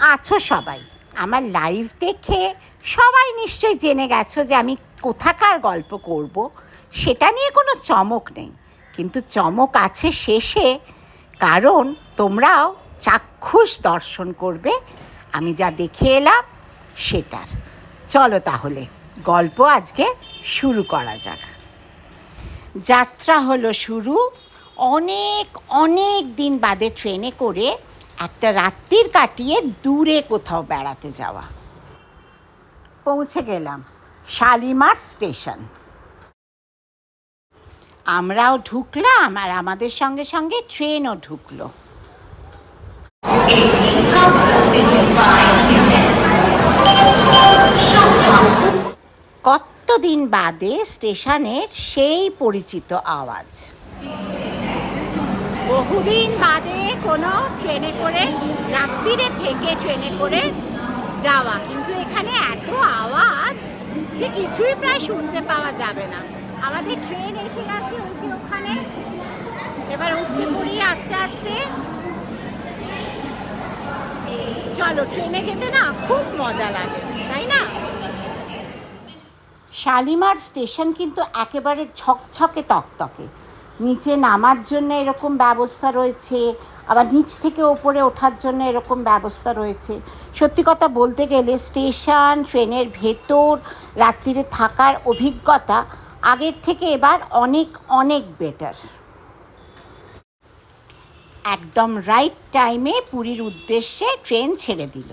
আছো সবাই, আমার লাইভ দেখে সবাই নিশ্চয়ই জেনে গেছো যে আমি কোথাকার গল্প করব। সেটা নিয়ে কোনো চমক নেই, কিন্তু চমক আছে শেষে, কারণ তোমরাও চাক্ষুষ দর্শন করবে আমি যা দেখে এলাম সেটার। চলো তাহলে গল্প আজকে শুরু করা যাক। যাত্রা হলো শুরু অনেক অনেক দিন বাদে ট্রেনে করে একটা রাত্রির কাটিয়ে দূরে কোথাও বেড়াতে যাওয়া। পৌঁছে গেলাম শালিমার স্টেশন। আমরাও ঢুকলাম আর আমাদের সঙ্গে সঙ্গে ট্রেনও ঢুকলো। কতদিন বাদে স্টেশনের সেই পরিচিত আওয়াজ। বহুদিন বাদে কোনো ট্রেনে করে রাত্রিরে থেকে ট্রেনে করে যাওয়া, কিন্তু এখানে এত আওয়াজ যে কিছুই প্রায় শুনতে পাওয়া যাবে না। আমাদের ট্রেন এসে গেছে, ওই যে ওখানে। এবার উঠতে পড়ি আস্তে আস্তে। চলো, ট্রেনে যেতে না খুব মজা লাগে, তাই না? শালিমার স্টেশন কিন্তু একেবারে ঝকঝকে তকতকে। নিচে নামার জন্য এরকম ব্যবস্থা রয়েছে, আবার নিচ থেকে ওপরে ওঠার জন্য এরকম ব্যবস্থা রয়েছে। সত্যি কথা বলতে গেলে স্টেশন, ট্রেনের ভেতর রাত্রিরে থাকার অভিজ্ঞতা আগের থেকে এবার অনেক অনেক বেটার। একদম রাইট টাইমে পুরীর উদ্দেশ্যে ট্রেন ছেড়ে দিল।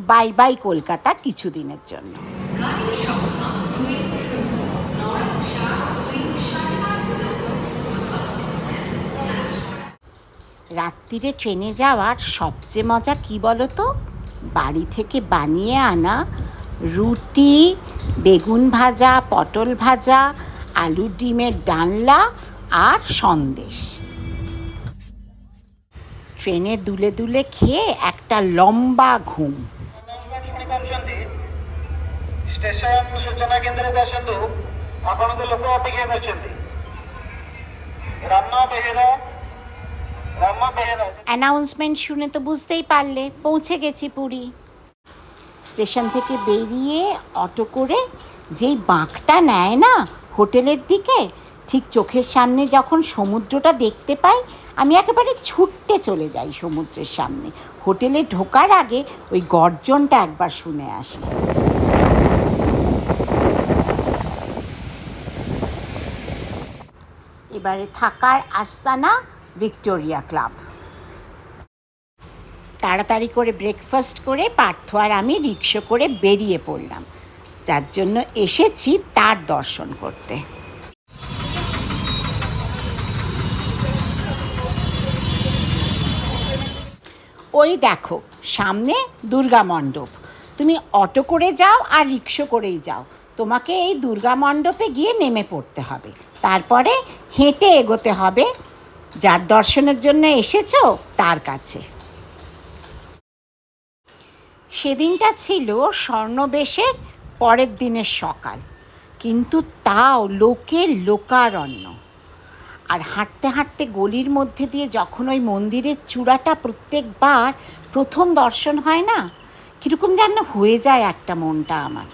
বাই বাই কলকাতা কিছুদিনের জন্য। রাত্রিরে ট্রেনে যাওয়ার সবচেয়ে মজা কী বলো তো? বাড়ি থেকে বানিয়ে আনা রুটি, বেগুন ভাজা, পটল ভাজা, আলু ডিমের ডালনা আর সন্দেশ। ট্রেনে দুলে দুলে খেয়ে একটা লম্বা ঘুম। ଷ୍ଟେସନ ସୂଚନା କେନ୍ଦ୍ରକୁ ଆସନ୍ତୁ, ଆପଣଙ୍କ ଲୋକ ଅପେକ୍ଷା କରିଛନ୍ତି। অ্যানাউন্সমেন্ট শুনে তো বুঝতেই পারলে পৌঁছে গেছি পুরী। স্টেশন থেকে বেরিয়ে অটো করে যেই বাঁকটা নেয় না হোটেলের দিকে, ঠিক চোখের সামনে যখন সমুদ্রটা দেখতে পাই, আমি একেবারে ছুটতে চলে যাই সমুদ্রের সামনে। হোটেলে ঢোকার আগে ওই গর্জনটা একবার শুনে আসি। এবারে থাকার আস্তানা ভিক্টোরিয়া ক্লাব। তাড়াতাড়ি করে ব্রেকফাস্ট করে পার্থ আর আমি রিক্সা করে বেরিয়ে পড়লাম, যার জন্য এসেছি তার দর্শন করতে। ওই দেখো সামনে দুর্গা মণ্ডপ। তুমি অটো করে যাও আর রিক্সা করেই যাও, তোমাকে এই দুর্গা মণ্ডপে গিয়ে নেমে পড়তে হবে। তারপরে হেঁটে এগোতে হবে যার দর্শনের জন্য এসেছো তার কাছে। সেদিনটা ছিল স্বর্ণবেশের পরের দিনের সকাল, কিন্তু তাও লোকের লোকারণ্য। আর হাঁটতে হাঁটতে গলির মধ্যে দিয়ে যখন ওই মন্দিরের চূড়াটা প্রত্যেকবার প্রথম দর্শন হয় না, কীরকম যেন হয়ে যায় একটা মনটা আমার।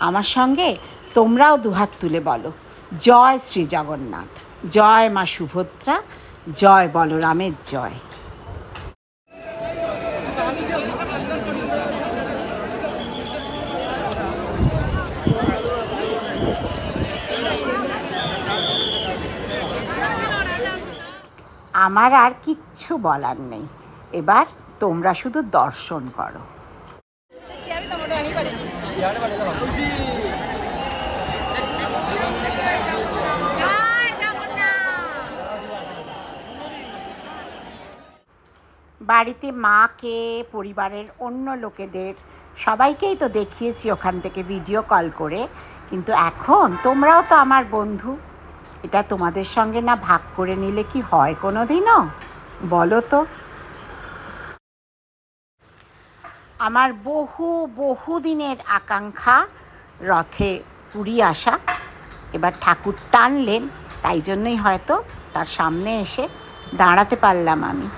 আমার সঙ্গে তোমরাও দুহাত তুলে বলো, জয় শ্রী জগন্নাথ, জয় মা সুভদ্রা, জয় বলরামের জয়। আমার আর কিচ্ছু বলার নেই, এবার তোমরা শুধু দর্শন করো। বাড়িতে মাকে, পরিবারের অন্য লোকেদের সবাইকেই তো দেখিয়েছি ওখান থেকে ভিডিও কল করে, কিন্তু এখন তোমরাও তো আমার বন্ধু, এটা তোমাদের সঙ্গে না ভাগ করে নিলে কি হয় কোনো দিনও, বলো তো? আমার বহু দিনের আকাঙ্ক্ষা রথে পুরী আসা, এবার ঠাকুর টানলেন, তাই জন্যই হয়তো তার সামনে এসে দাঁড়াতে পারলাম আমি।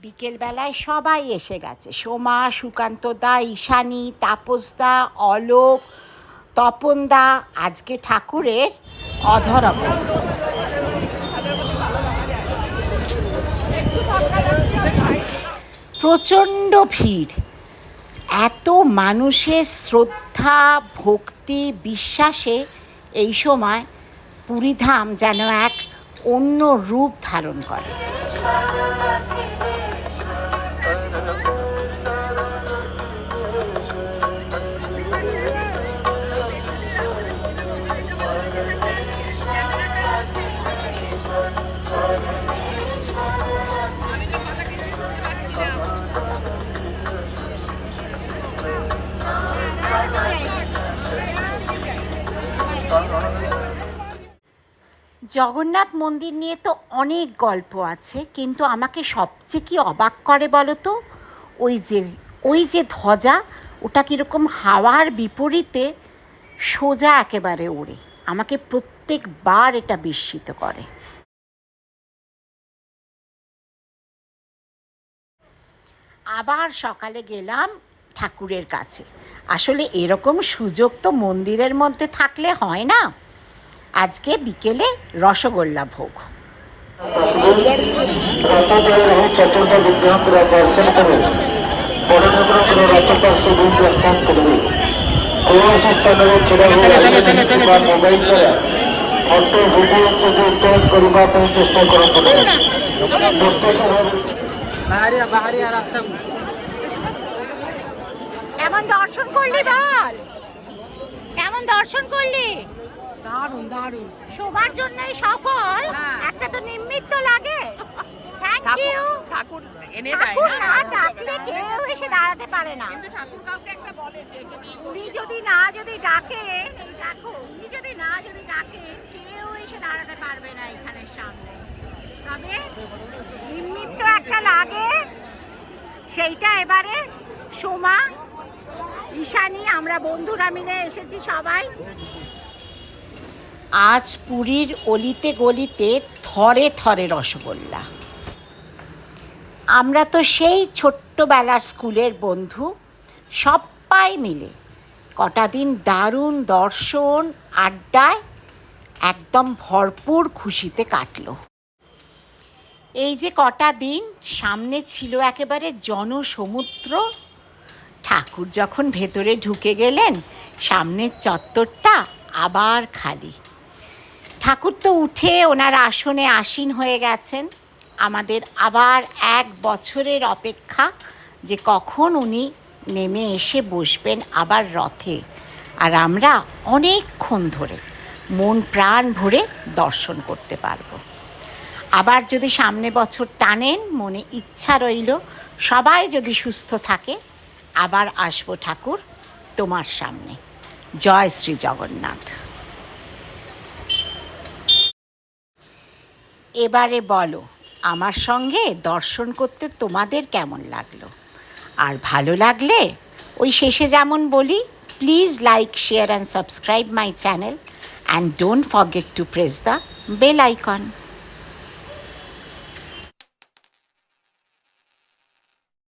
বিকেলবেলায় সবাই এসে গেছে, সোমা, সুকান্ত দা, ঈশানী, তাপসদা, অলোক, তপনদা। আজকে ঠাকুরের অধরপণ। প্রচণ্ড ভিড়, এত মানুষের শ্রদ্ধা, ভক্তি, বিশ্বাসে এই সময় পুরীধাম যেন এক অন্য রূপ ধারণ করে। জগন্নাথ মন্দির নিয়ে তো অনেক গল্প আছে, কিন্তু আমাকে সবচেয়ে কি অবাক করে বলো তো, ওই যে ধ্বজা, ওটা কীরকম হাওয়ার বিপরীতে সোজা একেবারে ওড়ে। আমাকে প্রত্যেকবার এটা বিস্মিত করে। আবার সকালে গেলাম ঠাকুরের কাছে। আসলে এরকম সুযোগ তো মন্দিরের মধ্যে থাকলে হয় না। আজকে বিকেলে রসগোল্লা ভোগ। কেমন দর্শন করলি বল, কেমন দর্শন করলি? দারুণ দারুণ, সবার জন্যই সফল। একটা তো নিমিত্ত লাগে। Thank you. ঠাকুর এনে ঠাকুর না ডাকলে কেউ এসে দাঁড়াতে পারে না। কিন্তু ঠাকুর কাউকে একটা বলে যে উনি যদি ডাকে, দেখো উনি যদি ডাকে কেউ এসে দাঁড়াতে পারবে না এখানের সামনে। তবে নিমিত্ত একটা লাগে, সেইটা এবারে সোমা, ঈশানী, আমরা বন্ধুরা মিলে এসেছি সবাই। আজ পুরীর অলিতে গলিতে থরে থরে রসগোল্লা। আমরা তো সেই ছোট্টবেলার স্কুলের বন্ধু, সবাই মিলে কটা দিন দারুণ দর্শন, আড্ডায় একদম ভরপুর খুশিতে কাটলো। এই যে কটা দিন সামনে ছিল একেবারে জনসমুদ্র। ঠাকুর যখন ভেতরে ঢুকে গেলেন, সামনের চত্বরটা আবার খালি। ঠাকুর তো উঠে ওনার আসনে আসীন হয়ে গেছেন। আমাদের আবার 1 বছরের অপেক্ষা যে কখন উনি নেমে এসে বসবেন আবার রথে, আর আমরা অনেকক্ষণ ধরে মন প্রাণ ভরে দর্শন করতে পারবো। আবার যদি সামনে বছর টানেন, মনে ইচ্ছা রইল সবাই যদি সুস্থ থাকে, আবার আসবো ঠাকুর তোমার সামনে। জয় শ্রী জগন্নাথ। এবারে বলো, আমার সঙ্গে দর্শন করতে তোমাদের কেমন লাগলো? আর ভালো লাগলে ওই শেষে যেমন বলি, please like, share and subscribe my channel, and don't forget to press the bell icon.